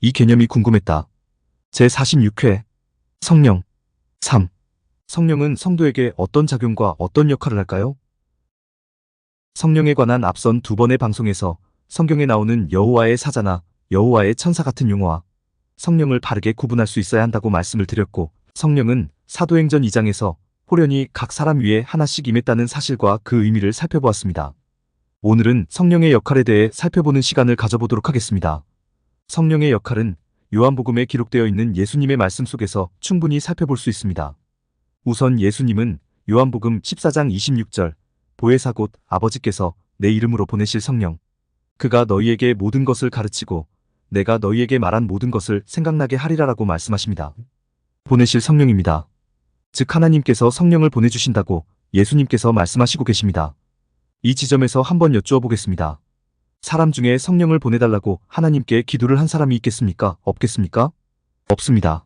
이 개념이 궁금했다. 제46회 성령 3. 성령은 성도에게 어떤 작용과 어떤 역할을 할까요? 성령에 관한 앞선 두 번의 방송에서 성경에 나오는 여호와의 사자나 여호와의 천사 같은 용어와 성령을 바르게 구분할 수 있어야 한다고 말씀을 드렸고, 성령은 사도행전 2장에서 호련히 각 사람 위에 하나씩 임했다는 사실과 그 의미를 살펴보았습니다. 오늘은 성령의 역할에 대해 살펴보는 시간을 가져보도록 하겠습니다. 성령의 역할은 요한복음에 기록되어 있는 예수님의 말씀 속에서 충분히 살펴볼 수 있습니다. 우선 예수님은 요한복음 14장 26절 보혜사 곧 아버지께서 내 이름으로 보내실 성령, 그가 너희에게 모든 것을 가르치고 내가 너희에게 말한 모든 것을 생각나게 하리라라고 말씀하십니다. 보내실 성령입니다. 즉 하나님께서 성령을 보내주신다고 예수님께서 말씀하시고 계십니다. 이 지점에서 한번 여쭈어 보겠습니다. 사람 중에 성령을 보내달라고 하나님께 기도를 한 사람이 있겠습니까? 없겠습니까? 없습니다.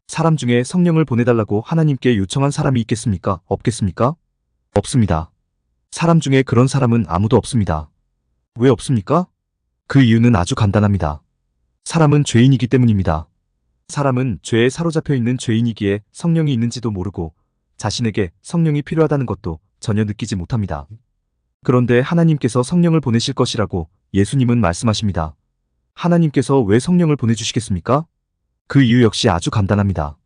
사람 중에 성령을 보내달라고 하나님께 요청한 사람이 있겠습니까? 없겠습니까? 없습니다. 사람 중에 그런 사람은 아무도 없습니다. 왜 없습니까? 그 이유는 아주 간단합니다. 사람은 죄인이기 때문입니다. 사람은 죄에 사로잡혀 있는 죄인이기에 성령이 있는지도 모르고 자신에게 성령이 필요하다는 것도 전혀 느끼지 못합니다. 그런데 하나님께서 성령을 보내실 것이라고 예수님은 말씀하십니다. 하나님께서 왜 성령을 보내주시겠습니까? 그 이유 역시 아주 간단합니다.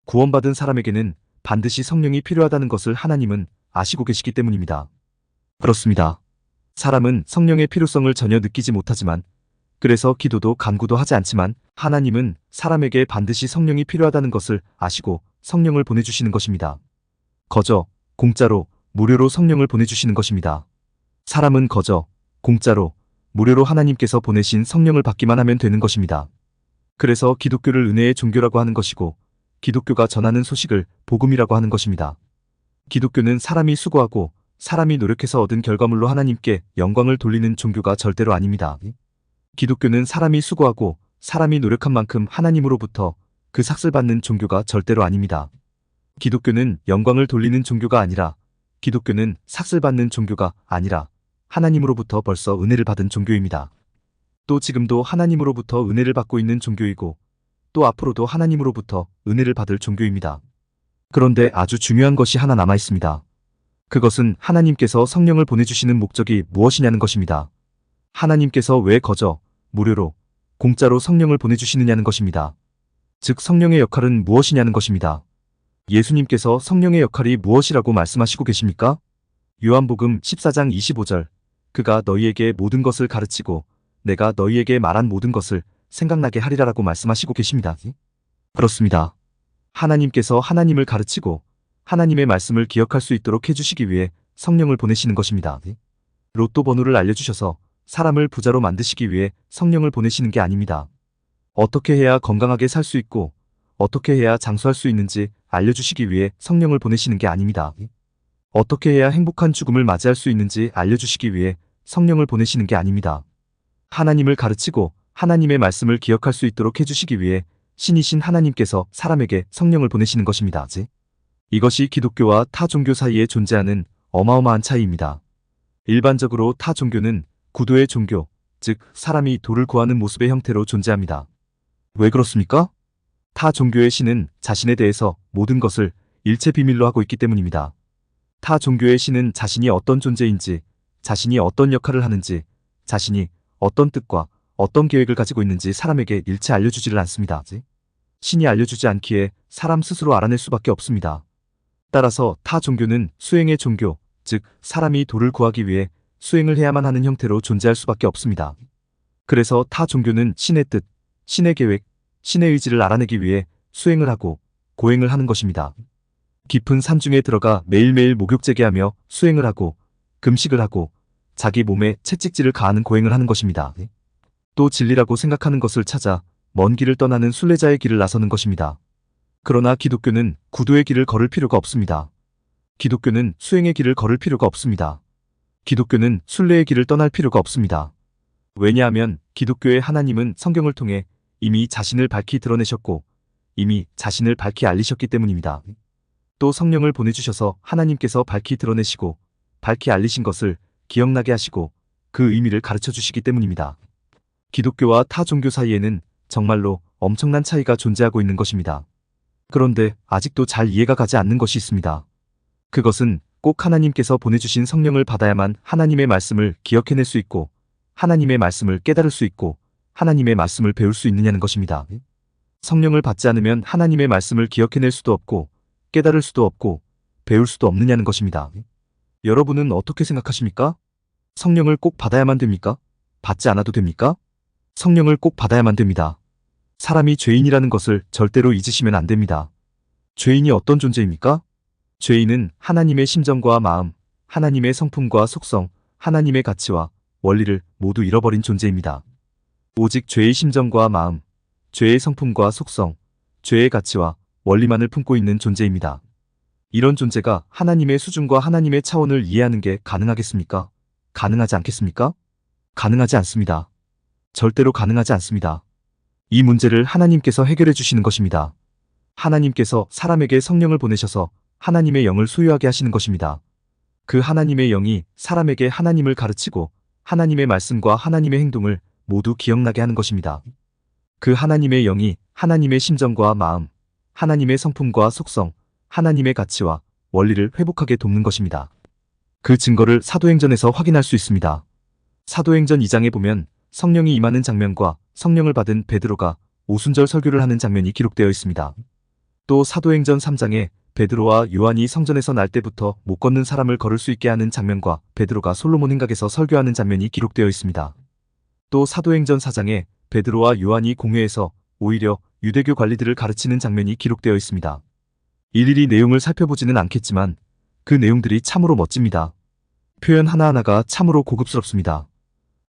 구원받은 사람에게는 반드시 성령이 필요하다는 것을 하나님은 아시고 계시기 때문입니다. 그렇습니다. 사람은 성령의 필요성을 전혀 느끼지 못하지만, 그래서 기도도 간구도 하지 않지만 하나님은 사람에게 반드시 성령이 필요하다는 것을 아시고 성령을 보내주시는 것입니다. 거저, 공짜로, 무료로 성령을 보내주시는 것입니다. 사람은 거저, 공짜로, 무료로 하나님께서 보내신 성령을 받기만 하면 되는 것입니다. 그래서 기독교를 은혜의 종교라고 하는 것이고, 기독교가 전하는 소식을 복음이라고 하는 것입니다. 기독교는 사람이 수고하고 사람이 노력해서 얻은 결과물로 하나님께 영광을 돌리는 종교가 절대로 아닙니다. 기독교는 사람이 수고하고 사람이 노력한 만큼 하나님으로부터 그 삭슬 받는 종교가 절대로 아닙니다. 기독교는 영광을 돌리는 종교가 아니라, 기독교는 삭슬 받는 종교가 아니라 하나님으로부터 벌써 은혜를 받은 종교입니다. 또 지금도 하나님으로부터 은혜를 받고 있는 종교이고, 또 앞으로도 하나님으로부터 은혜를 받을 종교입니다. 그런데 아주 중요한 것이 하나 남아 있습니다. 그것은 하나님께서 성령을 보내주시는 목적이 무엇이냐는 것입니다. 하나님께서 왜 거저, 무료로, 공짜로 성령을 보내주시느냐는 것입니다. 즉 성령의 역할은 무엇이냐는 것입니다. 예수님께서 성령의 역할이 무엇이라고 말씀하시고 계십니까? 요한복음 14장 25절 그가 너희에게 모든 것을 가르치고 내가 너희에게 말한 모든 것을 생각나게 하리라라고 말씀하시고 계십니다. 그렇습니다. 하나님께서 하나님을 가르치고 하나님의 말씀을 기억할 수 있도록 해주시기 위해 성령을 보내시는 것입니다. 로또 번호를 알려주셔서 사람을 부자로 만드시기 위해 성령을 보내시는 게 아닙니다. 어떻게 해야 건강하게 살 수 있고 어떻게 해야 장수할 수 있는지 알려주시기 위해 성령을 보내시는 게 아닙니다. 어떻게 해야 행복한 죽음을 맞이할 수 있는지 알려주시기 위해 성령을 보내시는 게 아닙니다. 하나님을 가르치고 하나님의 말씀을 기억할 수 있도록 해주시기 위해 신이신 하나님께서 사람에게 성령을 보내시는 것입니다. 이것이 기독교와 타 종교 사이에 존재하는 어마어마한 차이입니다. 일반적으로 타 종교는 구도의 종교, 즉 사람이 도를 구하는 모습의 형태로 존재합니다. 왜 그렇습니까? 타 종교의 신은 자신에 대해서 모든 것을 일체 비밀로 하고 있기 때문입니다. 타 종교의 신은 자신이 어떤 존재인지, 자신이 어떤 역할을 하는지, 자신이 어떤 뜻과 어떤 계획을 가지고 있는지 사람에게 일체 알려주지를 않습니다. 신이 알려주지 않기에 사람 스스로 알아낼 수밖에 없습니다. 따라서 타 종교는 수행의 종교, 즉 사람이 도를 구하기 위해 수행을 해야만 하는 형태로 존재할 수밖에 없습니다. 그래서 타 종교는 신의 뜻, 신의 계획, 신의 의지를 알아내기 위해 수행을 하고 고행을 하는 것입니다. 깊은 산중에 들어가 매일매일 목욕제계하며 수행을 하고 금식을 하고 자기 몸에 채찍질을 가하는 고행을 하는 것입니다. 또 진리라고 생각하는 것을 찾아 먼 길을 떠나는 순례자의 길을 나서는 것입니다. 그러나 기독교는 구도의 길을 걸을 필요가 없습니다. 기독교는 수행의 길을 걸을 필요가 없습니다. 기독교는 순례의 길을 떠날 필요가 없습니다. 왜냐하면 기독교의 하나님은 성경을 통해 이미 자신을 밝히 드러내셨고 이미 자신을 밝히 알리셨기 때문입니다. 또 성령을 보내주셔서 하나님께서 밝히 드러내시고 밝히 알리신 것을 기억나게 하시고 그 의미를 가르쳐 주시기 때문입니다. 기독교와 타 종교 사이에는 정말로 엄청난 차이가 존재하고 있는 것입니다. 그런데 아직도 잘 이해가 가지 않는 것이 있습니다. 그것은 꼭 하나님께서 보내주신 성령을 받아야만 하나님의 말씀을 기억해낼 수 있고 하나님의 말씀을 깨달을 수 있고 하나님의 말씀을 배울 수 있느냐는 것입니다. 성령을 받지 않으면 하나님의 말씀을 기억해낼 수도 없고 깨달을 수도 없고 배울 수도 없느냐는 것입니다. 여러분은 어떻게 생각하십니까? 성령을 꼭 받아야만 됩니까? 받지 않아도 됩니까? 성령을 꼭 받아야만 됩니다. 사람이 죄인이라는 것을 절대로 잊으시면 안 됩니다. 죄인이 어떤 존재입니까? 죄인은 하나님의 심정과 마음, 하나님의 성품과 속성, 하나님의 가치와 원리를 모두 잃어버린 존재입니다. 오직 죄의 심정과 마음, 죄의 성품과 속성, 죄의 가치와 원리만을 품고 있는 존재입니다. 이런 존재가 하나님의 수준과 하나님의 차원을 이해하는 게 가능하겠습니까? 가능하지 않겠습니까? 가능하지 않습니다. 절대로 가능하지 않습니다. 이 문제를 하나님께서 해결해 주시는 것입니다. 하나님께서 사람에게 성령을 보내셔서 하나님의 영을 소유하게 하시는 것입니다. 그 하나님의 영이 사람에게 하나님을 가르치고 하나님의 말씀과 하나님의 행동을 모두 기억나게 하는 것입니다. 그 하나님의 영이 하나님의 심정과 마음, 하나님의 성품과 속성, 하나님의 가치와 원리를 회복하게 돕는 것입니다. 그 증거를 사도행전에서 확인할 수 있습니다. 사도행전 2장에 보면 성령이 임하는 장면과 성령을 받은 베드로가 오순절 설교를 하는 장면이 기록되어 있습니다. 또 사도행전 3장에 베드로와 요한이 성전에서 날 때부터 못 걷는 사람을 걸을 수 있게 하는 장면과 베드로가 솔로몬 행각에서 설교하는 장면이 기록되어 있습니다. 또 사도행전 4장에 베드로와 요한이 공회에서 오히려 유대교 관리들을 가르치는 장면이 기록되어 있습니다. 일일이 내용을 살펴보지는 않겠지만 그 내용들이 참으로 멋집니다. 표현 하나하나가 참으로 고급스럽습니다.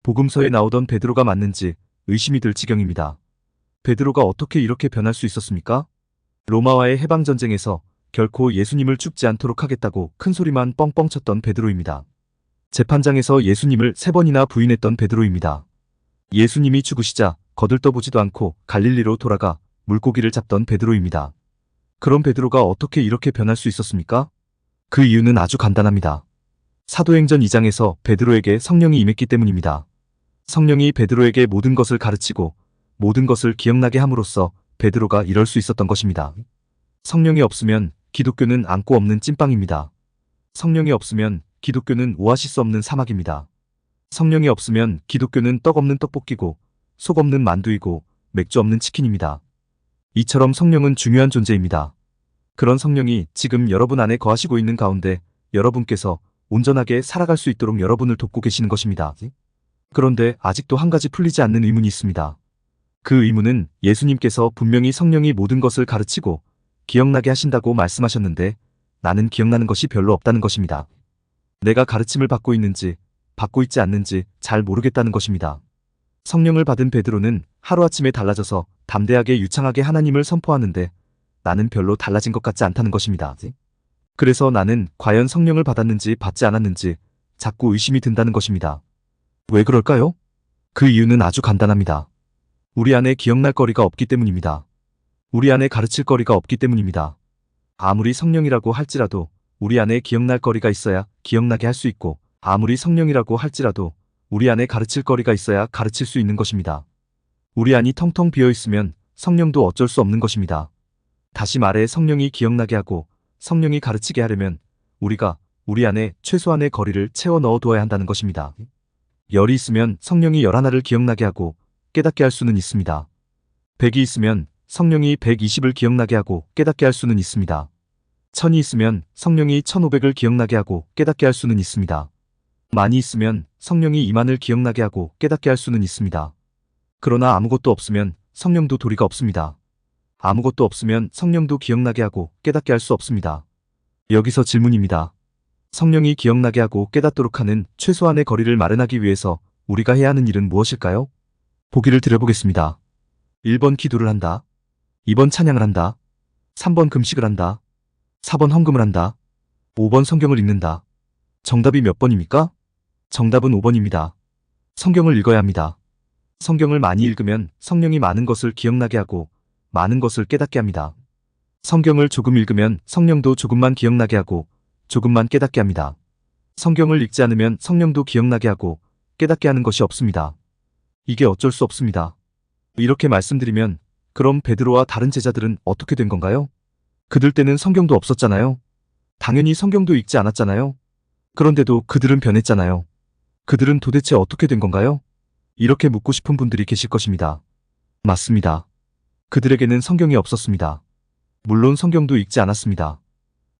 복음서에 나오던 베드로가 맞는지 의심이 들 지경입니다. 베드로가 어떻게 이렇게 변할 수 있었습니까? 로마와의 해방전쟁에서 결코 예수님을 죽지 않도록 하겠다고 큰 소리만 뻥뻥 쳤던 베드로입니다. 재판장에서 예수님을 3번이나 부인했던 베드로입니다. 예수님이 죽으시자 거들떠보지도 않고 갈릴리로 돌아가 물고기를 잡던 베드로입니다. 그럼 베드로가 어떻게 이렇게 변할 수 있었습니까? 그 이유는 아주 간단합니다. 사도행전 2장에서 베드로에게 성령이 임했기 때문입니다. 성령이 베드로에게 모든 것을 가르치고 모든 것을 기억나게 함으로써 베드로가 이럴 수 있었던 것입니다. 성령이 없으면 기독교는 안고 없는 찐빵입니다. 성령이 없으면 기독교는 오아시스 없는 사막입니다. 성령이 없으면 기독교는 떡 없는 떡볶이고 속 없는 만두이고 맥주 없는 치킨입니다. 이처럼 성령은 중요한 존재입니다. 그런 성령이 지금 여러분 안에 거하시고 있는 가운데 여러분께서 온전하게 살아갈 수 있도록 여러분을 돕고 계시는 것입니다. 그런데 아직도 한 가지 풀리지 않는 의문이 있습니다. 그 의문은 예수님께서 분명히 성령이 모든 것을 가르치고 기억나게 하신다고 말씀하셨는데 나는 기억나는 것이 별로 없다는 것입니다. 내가 가르침을 받고 있는지 받고 있지 않는지 잘 모르겠다는 것입니다. 성령을 받은 베드로는 하루아침에 달라져서 담대하게 유창하게 하나님을 선포하는데 나는 별로 달라진 것 같지 않다는 것입니다. 그래서 나는 과연 성령을 받았는지 받지 않았는지 자꾸 의심이 든다는 것입니다. 왜 그럴까요? 그 이유는 아주 간단합니다. 우리 안에 기억날 거리가 없기 때문입니다. 우리 안에 가르칠 거리가 없기 때문입니다. 아무리 성령이라고 할지라도 우리 안에 기억날 거리가 있어야 기억나게 할 수 있고 아무리 성령이라고 할지라도 우리 안에 가르칠 거리가 있어야 가르칠 수 있는 것입니다. 우리 안이 텅텅 비어 있으면 성령도 어쩔 수 없는 것입니다. 다시 말해 성령이 기억나게 하고 성령이 가르치게 하려면 우리가 우리 안에 최소한의 거리를 채워 넣어 두어야 한다는 것입니다. 열이 있으면 성령이 열 하나를 기억나게 하고 깨닫게 할 수는 있습니다. 100이 있으면 성령이 120을 기억나게 하고 깨닫게 할 수는 있습니다. 1000이 있으면 성령이 1500을 기억나게 하고 깨닫게 할 수는 있습니다. 만이 있으면 성령이 2만을 기억나게 하고 깨닫게 할 수는 있습니다. 그러나 아무것도 없으면 성령도 도리가 없습니다. 아무것도 없으면 성령도 기억나게 하고 깨닫게 할 수 없습니다. 여기서 질문입니다. 성령이 기억나게 하고 깨닫도록 하는 최소한의 거리를 마련하기 위해서 우리가 해야 하는 일은 무엇일까요? 보기를 드려보겠습니다. 1번 기도를 한다. 2번 찬양을 한다. 3번 금식을 한다. 4번 헌금을 한다. 5번 성경을 읽는다. 정답이 몇 번입니까? 정답은 5번입니다. 성경을 읽어야 합니다. 성경을 많이 읽으면 성령이 많은 것을 기억나게 하고 많은 것을 깨닫게 합니다. 성경을 조금 읽으면 성령도 조금만 기억나게 하고 조금만 깨닫게 합니다. 성경을 읽지 않으면 성령도 기억나게 하고 깨닫게 하는 것이 없습니다. 이게 어쩔 수 없습니다. 이렇게 말씀드리면 그럼 베드로와 다른 제자들은 어떻게 된 건가요? 그들 때는 성경도 없었잖아요. 당연히 성경도 읽지 않았잖아요. 그런데도 그들은 변했잖아요. 그들은 도대체 어떻게 된 건가요? 이렇게 묻고 싶은 분들이 계실 것입니다. 맞습니다. 그들에게는 성경이 없었습니다. 물론 성경도 읽지 않았습니다.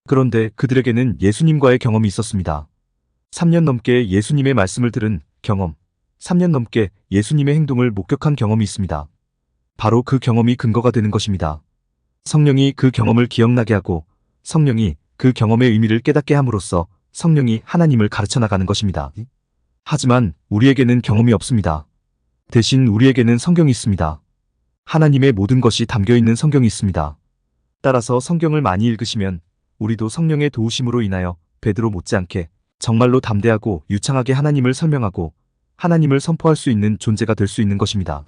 그런데 그들에게는 예수님과의 경험이 있었습니다. 3년 넘게 예수님의 말씀을 들은 경험, 3년 넘게 예수님의 행동을 목격한 경험이 있습니다. 바로 그 경험이 근거가 되는 것입니다. 성령이 그 경험을 기억나게 하고 성령이 그 경험의 의미를 깨닫게 함으로써 성령이 하나님을 가르쳐 나가는 것입니다. 하지만 우리에게는 경험이 없습니다. 대신 우리에게는 성경이 있습니다. 하나님의 모든 것이 담겨 있는 성경이 있습니다. 따라서 성경을 많이 읽으시면 우리도 성령의 도우심으로 인하여 베드로 못지않게 정말로 담대하고 유창하게 하나님을 설명하고 하나님을 선포할 수 있는 존재가 될 수 있는 것입니다.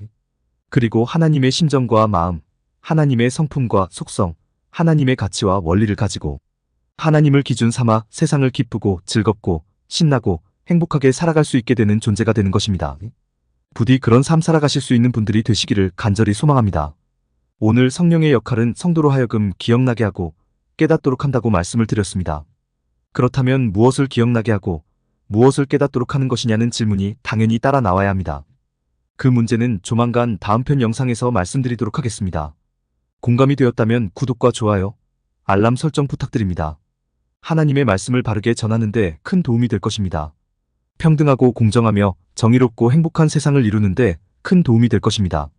그리고 하나님의 심정과 마음, 하나님의 성품과 속성, 하나님의 가치와 원리를 가지고 하나님을 기준 삼아 세상을 기쁘고 즐겁고 신나고 행복하게 살아갈 수 있게 되는 존재가 되는 것입니다. 부디 그런 삶 살아가실 수 있는 분들이 되시기를 간절히 소망합니다. 오늘 성령의 역할은 성도로 하여금 기억나게 하고 깨닫도록 한다고 말씀을 드렸습니다. 그렇다면 무엇을 기억나게 하고 무엇을 깨닫도록 하는 것이냐는 질문이 당연히 따라 나와야 합니다. 그 문제는 조만간 다음 편 영상에서 말씀드리도록 하겠습니다. 공감이 되었다면 구독과 좋아요, 알람 설정 부탁드립니다. 하나님의 말씀을 바르게 전하는 데 큰 도움이 될 것입니다. 평등하고 공정하며 정의롭고 행복한 세상을 이루는 데 큰 도움이 될 것입니다.